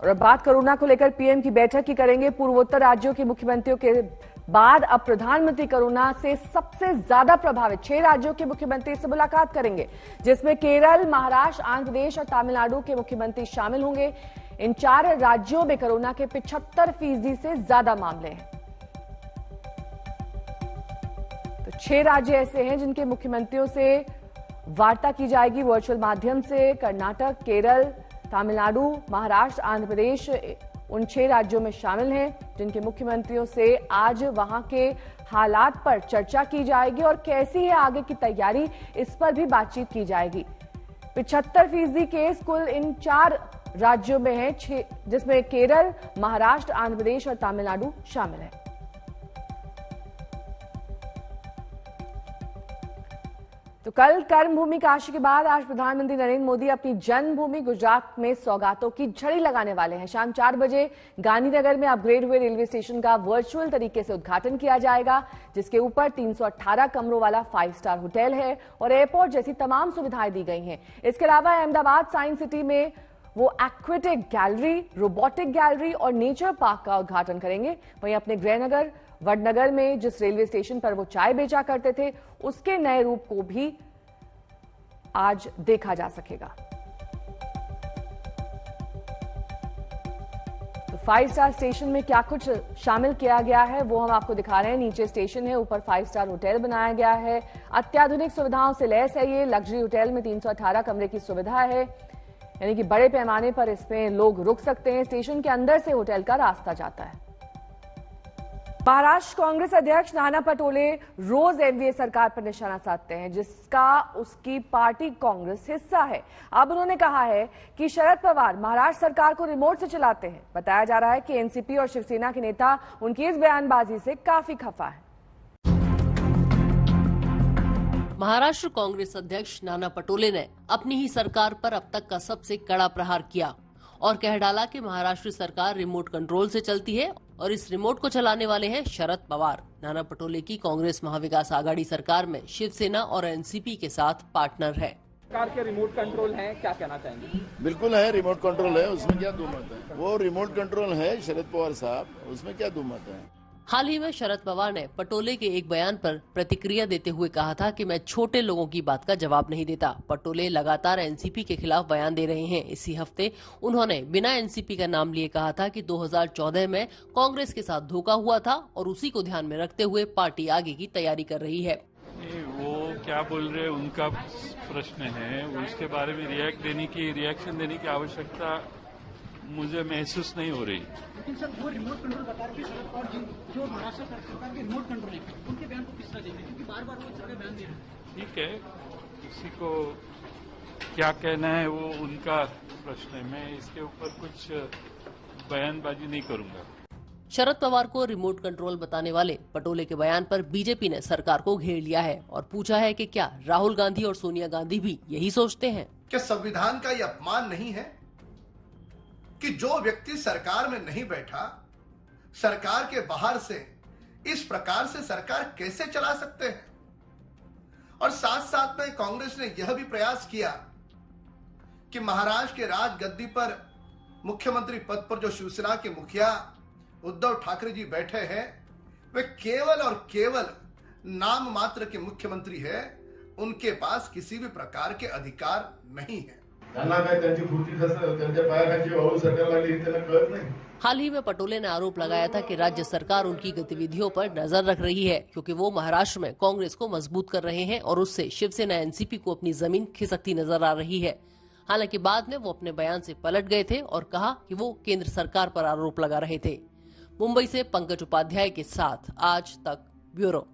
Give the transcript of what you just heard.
और अब बात कोरोना को लेकर पीएम की बैठक की करेंगे। पूर्वोत्तर राज्यों के मुख्यमंत्रियों के बाद अब प्रधानमंत्री कोरोना से सबसे ज्यादा प्रभावित 6 राज्यों के मुख्यमंत्री से मुलाकात करेंगे, जिसमें केरल, महाराष्ट्र, आंध्र प्रदेश और तमिलनाडु के मुख्यमंत्री शामिल होंगे। इन 4 राज्यों में कोरोना के 75% से ज्यादा मामले हैं। तो 6 राज्य ऐसे हैं जिनके मुख्यमंत्रियों से वार्ता की जाएगी वर्चुअल माध्यम से। कर्नाटक, केरल, तमिलनाडु, महाराष्ट्र, आंध्र प्रदेश उन 6 राज्यों में शामिल हैं जिनके मुख्यमंत्रियों से आज वहां के हालात पर चर्चा की जाएगी और कैसी है आगे की तैयारी, इस पर भी बातचीत की जाएगी। 75% केस कुल इन 4 राज्यों में है, जिसमें केरल, महाराष्ट्र, आंध्र प्रदेश और तमिलनाडु शामिल है। तो कल कर्मभूमि काशी के बाद आज प्रधानमंत्री नरेंद्र मोदी अपनी जन्मभूमि गुजरात में सौगातों की झड़ी लगाने वाले हैं। शाम 4 बजे गांधीनगर में अपग्रेड हुए रेलवे स्टेशन का वर्चुअल तरीके से उद्घाटन किया जाएगा, जिसके ऊपर 318 कमरों वाला 5 स्टार होटल है और एयरपोर्ट जैसी तमाम सुविधाएं दी गई हैं। इसके अलावा अहमदाबाद साइंस सिटी में वो एक्वेटिक गैलरी, रोबोटिक गैलरी और नेचर पार्क का उद्घाटन करेंगे। वहीं अपने गृहनगर वडनगर में जिस रेलवे स्टेशन पर वो चाय बेचा करते थे, उसके नए रूप को भी आज देखा जा सकेगा। तो 5 स्टार स्टेशन में क्या कुछ शामिल किया गया है वो हम आपको दिखा रहे हैं। नीचे स्टेशन है, ऊपर 5 स्टार होटल बनाया गया है। अत्याधुनिक सुविधाओं से लैस है ये लग्जरी होटल में 318 कमरे की सुविधा है, यानी कि बड़े पैमाने पर इसमें लोग रुक सकते हैं। स्टेशन के अंदर से होटल का रास्ता जाता है। महाराष्ट्र कांग्रेस अध्यक्ष नाना पटोले रोज एनडीए सरकार पर निशाना साधते हैं, जिसका उसकी पार्टी कांग्रेस हिस्सा है। अब उन्होंने कहा है कि शरद पवार महाराष्ट्र सरकार को रिमोट से चलाते हैं। बताया जा रहा है कि एनसीपी और शिवसेना के नेता उनकी इस बयानबाजी से काफी खफा है। महाराष्ट्र कांग्रेस अध्यक्ष नाना पटोले ने अपनी ही सरकार पर अब तक का सबसे कड़ा प्रहार किया और कह डाला कि महाराष्ट्र सरकार रिमोट कंट्रोल से चलती है और इस रिमोट को चलाने वाले हैं शरद पवार। नाना पटोले की कांग्रेस महाविकास आघाड़ी सरकार में शिवसेना और एनसीपी के साथ पार्टनर है। सरकार के रिमोट कंट्रोल है, क्या कहना चाहेंगे? बिल्कुल है, रिमोट कंट्रोल है, उसमें क्या दो मत है। वो रिमोट कंट्रोल है शरद पवार साहब, उसमें क्या दो मत है। हाल ही में शरद पवार ने पटोले के एक बयान पर प्रतिक्रिया देते हुए कहा था कि मैं छोटे लोगों की बात का जवाब नहीं देता। पटोले लगातार एनसीपी के खिलाफ बयान दे रहे हैं। इसी हफ्ते उन्होंने बिना एनसीपी का नाम लिए कहा था कि 2014 में कांग्रेस के साथ धोखा हुआ था और उसी को ध्यान में रखते हुए पार्टी आगे की तैयारी कर रही है। वो क्या बोल रहे उनका प्रश्न है, उसके बारे में रिएक्शन देने की आवश्यकता मुझे महसूस नहीं हो रही। लेकिन सर वो रिमोट कंट्रोल बता रहे शरद पवार जी जो महाराष्ट्र सरकार के रिमोट कंट्रोल है, उनके बयान को किस तरह देंगे, क्योंकि बार-बार वो सारे बयान दे रहे हैं। ठीक है, किसी को क्या कहना है वो उनका प्रश्न है, मैं इसके ऊपर कुछ बयानबाजी नहीं करूंगा। शरद पवार को रिमोट कंट्रोल बताने वाले पटोले के बयान पर बीजेपी ने सरकार को घेर लिया है और पूछा है कि क्या राहुल गांधी और सोनिया गांधी भी यही सोचते हैं? क्या संविधान का ये अपमान नहीं है कि जो व्यक्ति सरकार में नहीं बैठा, सरकार के बाहर से इस प्रकार से सरकार कैसे चला सकते हैं? और साथ साथ में कांग्रेस ने यह भी प्रयास किया कि महाराष्ट्र के राजगद्दी पर मुख्यमंत्री पद पर जो शिवसेना के मुखिया उद्धव ठाकरे जी बैठे हैं, वे केवल और केवल नाम मात्र के मुख्यमंत्री है, उनके पास किसी भी प्रकार के अधिकार नहीं है। हाल ही में पटोले ने आरोप लगाया था कि राज्य सरकार उनकी गतिविधियों पर नजर रख रही है, क्योंकि वो महाराष्ट्र में कांग्रेस को मजबूत कर रहे हैं और उससे शिवसेना एनसीपी को अपनी जमीन खिसकती नजर आ रही है। हालांकि बाद में वो अपने बयान से पलट गए थे और कहा कि वो केंद्र सरकार पर आरोप लगा रहे थे। मुंबई से पंकज उपाध्याय के साथ आज तक ब्यूरो।